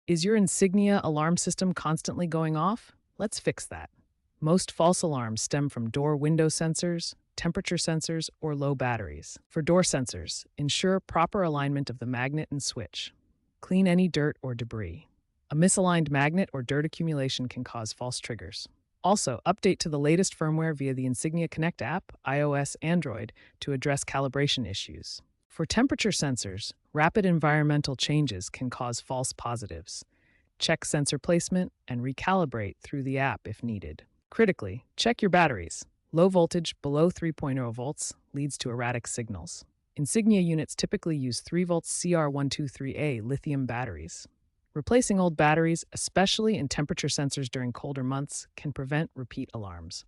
Is your Insignia alarm system constantly going off? Let's fix that. Most false alarms stem from door window sensors, temperature sensors, or low batteries. For door sensors, ensure proper alignment of the magnet and switch. Clean any dirt or debris. A misaligned magnet or dirt accumulation can cause false triggers. Also, update to the latest firmware via the Insignia Connect app, iOS, Android, to address calibration issues. For temperature sensors, rapid environmental changes can cause false positives. Check sensor placement and recalibrate through the app if needed. Critically, check your batteries. Low voltage below 3.0 volts leads to erratic signals. Insignia units typically use 3 volts CR123A lithium batteries. Replacing old batteries, especially in temperature sensors during colder months, can prevent repeat alarms.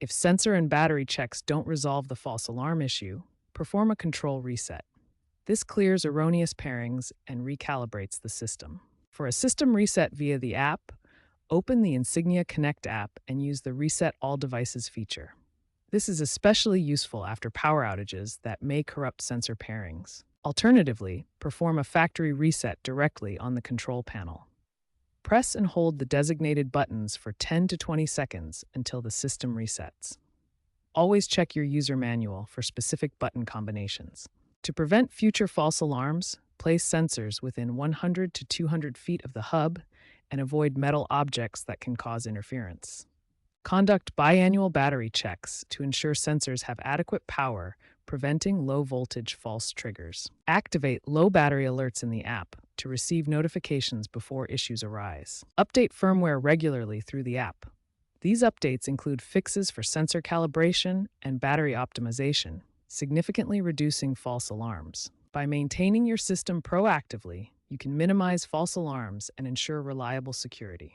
If sensor and battery checks don't resolve the false alarm issue, perform a control reset. This clears erroneous pairings and recalibrates the system. For a system reset via the app, open the Insignia Connect app and use the Reset All Devices feature. This is especially useful after power outages that may corrupt sensor pairings. Alternatively, perform a factory reset directly on the control panel. Press and hold the designated buttons for 10 to 20 seconds until the system resets. Always check your user manual for specific button combinations. To prevent future false alarms, place sensors within 100 to 200 feet of the hub and avoid metal objects that can cause interference. Conduct biannual battery checks to ensure sensors have adequate power, preventing low-voltage false triggers. Activate low battery alerts in the app to receive notifications before issues arise. Update firmware regularly through the app. These updates include fixes for sensor calibration and battery optimization, significantly reducing false alarms. By maintaining your system proactively, you can minimize false alarms and ensure reliable security.